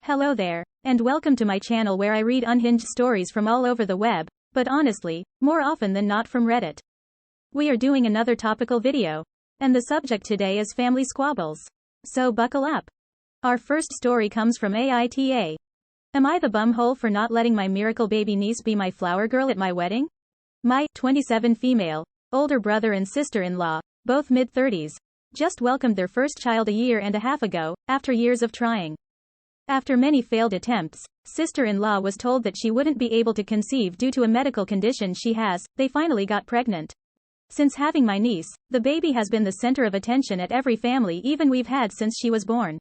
Hello there, and welcome to my channel where I read unhinged stories from all over the web, but honestly, more often than not from Reddit. We are doing another topical video, and the subject today is family squabbles. So buckle up. Our first story comes from AITA. Am I the bumhole for not letting my miracle baby niece be my flower girl at my wedding? My 27 female, older brother and sister-in-law, both mid-30s, just welcomed their first child a year and a half ago, after years of trying. After many failed attempts, sister-in-law was told that she wouldn't be able to conceive due to a medical condition she has. They finally got pregnant. Since having my niece, the baby has been the center of attention at every family even we've had since she was born.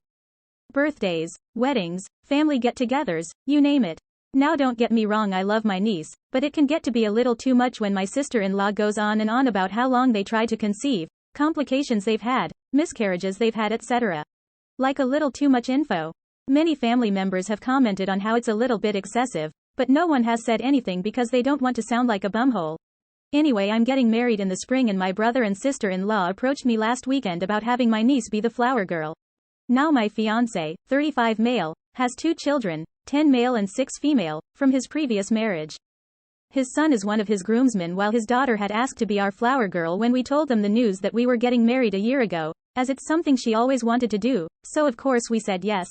Birthdays, weddings, family get-togethers, you name it. Now don't get me wrong, I love my niece, but it can get to be a little too much when my sister-in-law goes on and on about how long they tried to conceive, complications they've had, miscarriages they've had, etc. Like a little too much info. Many family members have commented on how it's a little bit excessive, but no one has said anything because they don't want to sound like a bumhole. Anyway, I'm getting married in the spring and my brother and sister-in-law approached me last weekend about having my niece be the flower girl. Now my fiancé, 35 male, has 2 children, 10 male and 6 female, from his previous marriage. His son is one of his groomsmen while his daughter had asked to be our flower girl when we told them the news that we were getting married a year ago, as it's something she always wanted to do, so of course we said yes.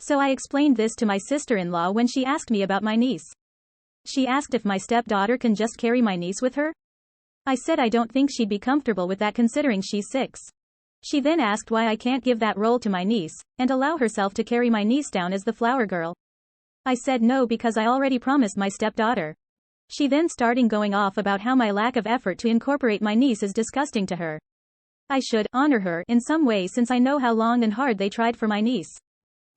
So I explained this to my sister-in-law when she asked me about my niece. She asked if my stepdaughter can just carry my niece with her. I said I don't think she'd be comfortable with that considering she's 6. She then asked why I can't give that role to my niece, and allow herself to carry my niece down as the flower girl. I said no because I already promised my stepdaughter. She then started going off about how my lack of effort to incorporate my niece is disgusting to her. I should honor her in some way since I know how long and hard they tried for my niece.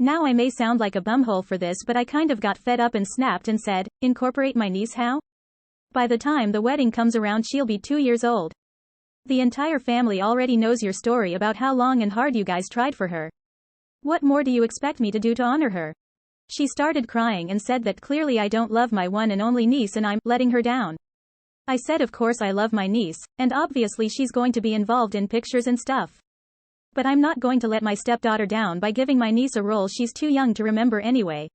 Now I may sound like a bumhole for this, but I kind of got fed up and snapped and said, incorporate my niece how? By the time the wedding comes around she'll be 2 years old. The entire family already knows your story about how long and hard you guys tried for her. What more do you expect me to do to honor her? She started crying and said that clearly I don't love my one and only niece and I'm letting her down. I said of course I love my niece, and obviously she's going to be involved in pictures and stuff. But I'm not going to let my stepdaughter down by giving my niece a role she's too young to remember anyway.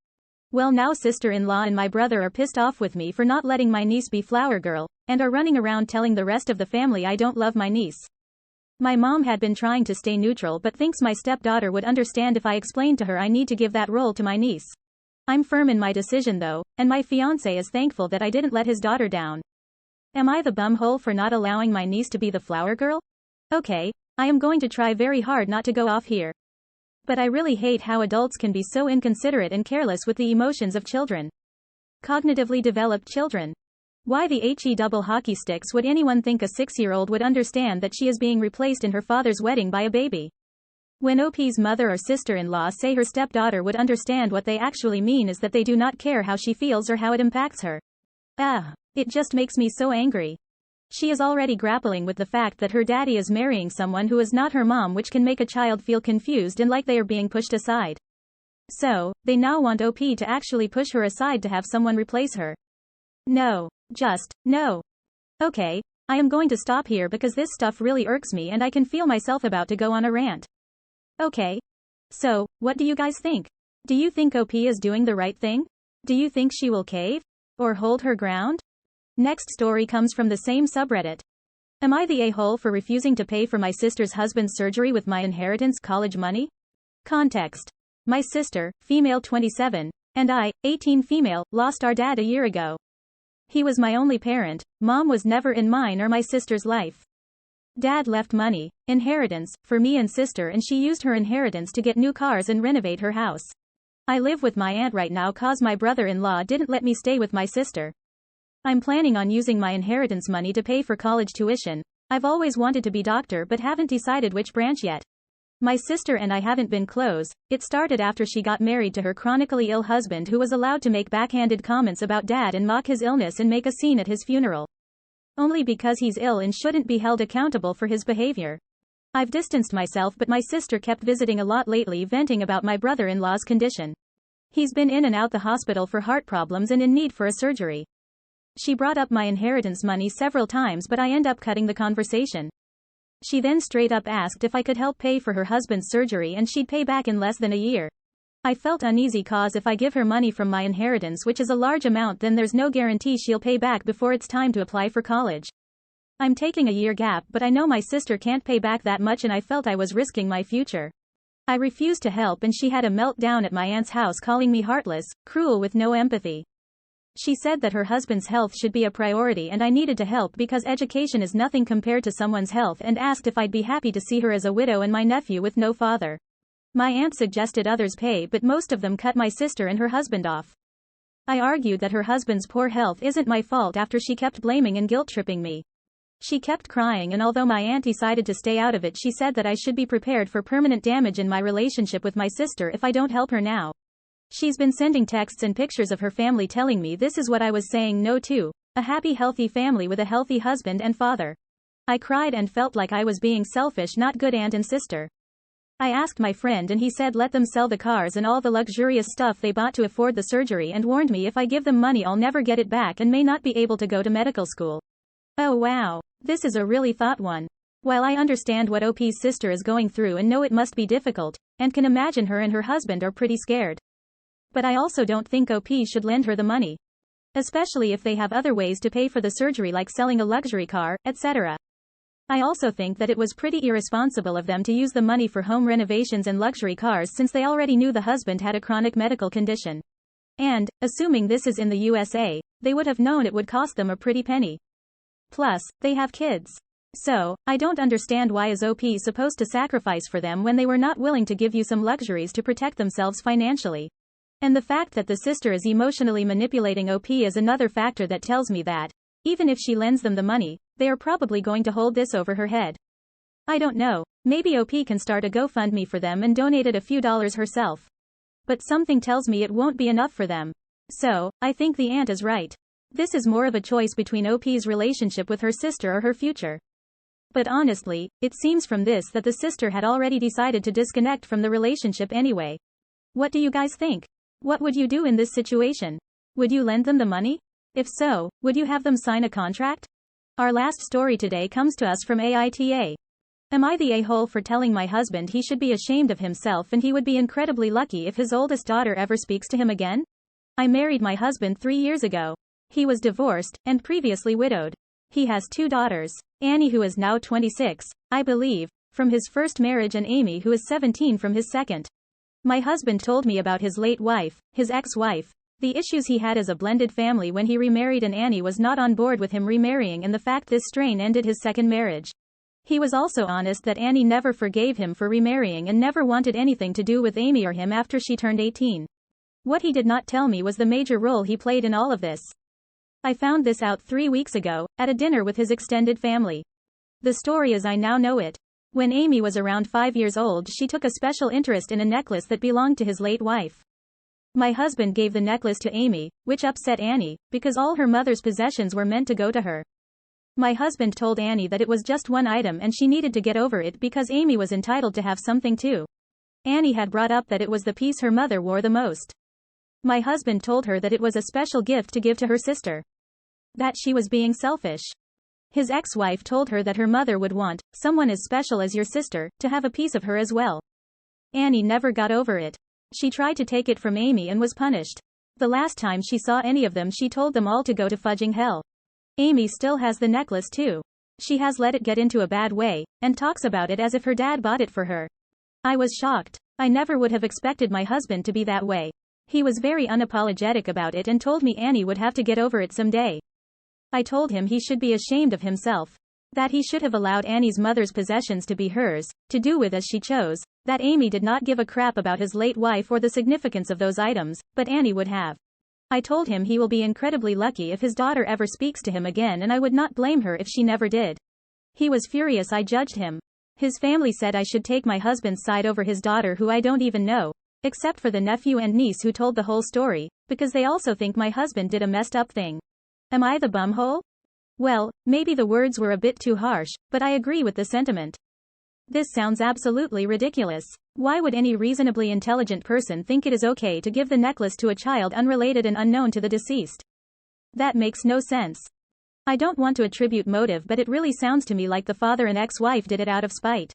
Well, now sister-in-law and my brother are pissed off with me for not letting my niece be flower girl, and are running around telling the rest of the family I don't love my niece. My mom had been trying to stay neutral but thinks my stepdaughter would understand if I explained to her I need to give that role to my niece. I'm firm in my decision though, and my fiancé is thankful that I didn't let his daughter down. Am I the bumhole for not allowing my niece to be the flower girl? Okay. I am going to try very hard not to go off here. But I really hate how adults can be so inconsiderate and careless with the emotions of children. Cognitively developed children. Why the double hockey sticks would anyone think a 6-year-old would understand that she is being replaced in her father's wedding by a baby? When OP's mother or sister-in-law say her stepdaughter would understand, what they actually mean is that they do not care how she feels or how it impacts her. It just makes me so angry. She is already grappling with the fact that her daddy is marrying someone who is not her mom, which can make a child feel confused and like they are being pushed aside. So, they now want OP to actually push her aside to have someone replace her. No. Just, no. Okay, I am going to stop here because this stuff really irks me and I can feel myself about to go on a rant. Okay. So, what do you guys think? Do you think OP is doing the right thing? Do you think she will cave? Or hold her ground? Next story comes from the same subreddit. Am I the a-hole for refusing to pay for my sister's husband's surgery with my inheritance college money? Context. My sister, female 27, and I, 18 female, lost our dad a year ago. He was my only parent. Mom was never in mine or my sister's life. Dad left money, inheritance, for me and sister, and she used her inheritance to get new cars and renovate her house. I live with my aunt right now cause my brother-in-law didn't let me stay with my sister. I'm planning on using my inheritance money to pay for college tuition. I've always wanted to be doctor but haven't decided which branch yet. My sister and I haven't been close. It started after she got married to her chronically ill husband, who was allowed to make backhanded comments about dad and mock his illness and make a scene at his funeral. Only because he's ill and shouldn't be held accountable for his behavior. I've distanced myself, but my sister kept visiting a lot lately, venting about my brother-in-law's condition. He's been in and out the hospital for heart problems and in need for a surgery. She brought up my inheritance money several times but I end up cutting the conversation. She then straight up asked if I could help pay for her husband's surgery and she'd pay back in less than a year. I felt uneasy cause if I give her money from my inheritance, which is a large amount, then there's no guarantee she'll pay back before it's time to apply for college. I'm taking a year gap, but I know my sister can't pay back that much and I felt I was risking my future. I refused to help and she had a meltdown at my aunt's house calling me heartless, cruel with no empathy. She said that her husband's health should be a priority and I needed to help because education is nothing compared to someone's health, and asked if I'd be happy to see her as a widow and my nephew with no father. My aunt suggested others pay, but most of them cut my sister and her husband off. I argued that her husband's poor health isn't my fault after she kept blaming and guilt-tripping me. She kept crying, and although my aunt decided to stay out of it, she said that I should be prepared for permanent damage in my relationship with my sister if I don't help her now. She's been sending texts and pictures of her family telling me this is what I was saying no to: a happy, healthy family with a healthy husband and father. I cried and felt like I was being selfish, not good aunt and sister. I asked my friend and he said let them sell the cars and all the luxurious stuff they bought to afford the surgery, and warned me if I give them money I'll never get it back and may not be able to go to medical school. Oh wow. This is a really thought one. While I understand what OP's sister is going through and know it must be difficult, and can imagine her and her husband are pretty scared. But I also don't think OP should lend her the money. Especially if they have other ways to pay for the surgery like selling a luxury car, etc. I also think that it was pretty irresponsible of them to use the money for home renovations and luxury cars since they already knew the husband had a chronic medical condition. And, assuming this is in the USA, they would have known it would cost them a pretty penny. Plus, they have kids. So, I don't understand why is OP supposed to sacrifice for them when they were not willing to give you some luxuries to protect themselves financially. And the fact that the sister is emotionally manipulating OP is another factor that tells me that, even if she lends them the money, they are probably going to hold this over her head. I don't know, maybe OP can start a GoFundMe for them and donated a few dollars herself. But something tells me it won't be enough for them. So, I think the aunt is right. This is more of a choice between OP's relationship with her sister or her future. But honestly, it seems from this that the sister had already decided to disconnect from the relationship anyway. What do you guys think? What would you do in this situation? Would you lend them the money? If so, would you have them sign a contract? Our last story today comes to us from AITA. Am I the a-hole for telling my husband he should be ashamed of himself and he would be incredibly lucky if his oldest daughter ever speaks to him again? I married my husband 3 years ago. He was divorced, and previously widowed. He has 2 daughters, Annie who is now 26, I believe, from his first marriage, and Amy who is 17 from his second. My husband told me about his late wife, his ex-wife, the issues he had as a blended family when he remarried, and Annie was not on board with him remarrying, and the fact this strain ended his second marriage. He was also honest that Annie never forgave him for remarrying and never wanted anything to do with Amy or him after she turned 18. What he did not tell me was the major role he played in all of this. I found this out 3 weeks ago, at a dinner with his extended family. The story as I now know it. When Amy was around 5 years old, she took a special interest in a necklace that belonged to his late wife. My husband gave the necklace to Amy, which upset Annie, because all her mother's possessions were meant to go to her. My husband told Annie that it was just one item and she needed to get over it because Amy was entitled to have something too. Annie had brought up that it was the piece her mother wore the most. My husband told her that it was a special gift to give to her sister. That she was being selfish. His ex-wife told her that her mother would want someone as special as your sister to have a piece of her as well. Annie never got over it. She tried to take it from Amy and was punished. The last time she saw any of them, she told them all to go to fudging hell. Amy still has the necklace too. She has let it get into a bad way, and talks about it as if her dad bought it for her. I was shocked. I never would have expected my husband to be that way. He was very unapologetic about it and told me Annie would have to get over it someday. I told him he should be ashamed of himself. That he should have allowed Annie's mother's possessions to be hers, to do with as she chose, that Amy did not give a crap about his late wife or the significance of those items, but Annie would have. I told him he will be incredibly lucky if his daughter ever speaks to him again, and I would not blame her if she never did. He was furious I judged him. His family said I should take my husband's side over his daughter, who I don't even know, except for the nephew and niece who told the whole story, because they also think my husband did a messed up thing. Am I the bumhole? Well, maybe the words were a bit too harsh, but I agree with the sentiment. This sounds absolutely ridiculous. Why would any reasonably intelligent person think it is okay to give the necklace to a child unrelated and unknown to the deceased? That makes no sense. I don't want to attribute motive, but it really sounds to me like the father and ex-wife did it out of spite.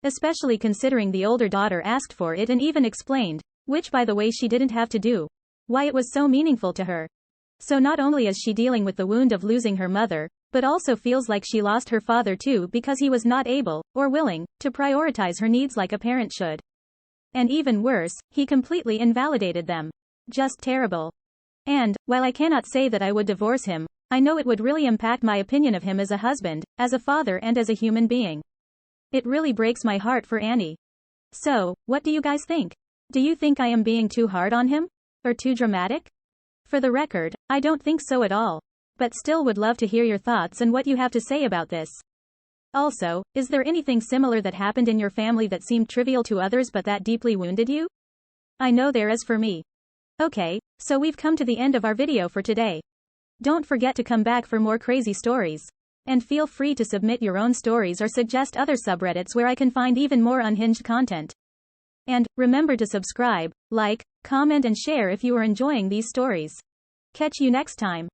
Especially considering the older daughter asked for it and even explained Which, by the way, she didn't have to do. Why it was so meaningful to her. So not only is she dealing with the wound of losing her mother, but also feels like she lost her father too because he was not able, or willing, to prioritize her needs like a parent should. And even worse, he completely invalidated them. Just terrible. And, while I cannot say that I would divorce him, I know it would really impact my opinion of him as a husband, as a father and as a human being. It really breaks my heart for Annie. So, what do you guys think? Do you think I am being too hard on him? Or too dramatic? For the record, I don't think so at all. But still would love to hear your thoughts and what you have to say about this. Also, is there anything similar that happened in your family that seemed trivial to others but that deeply wounded you? I know there is for me. Okay, so we've come to the end of our video for today. Don't forget to come back for more crazy stories. And feel free to submit your own stories or suggest other subreddits where I can find even more unhinged content. And, remember to subscribe, like, comment and share if you are enjoying these stories. Catch you next time.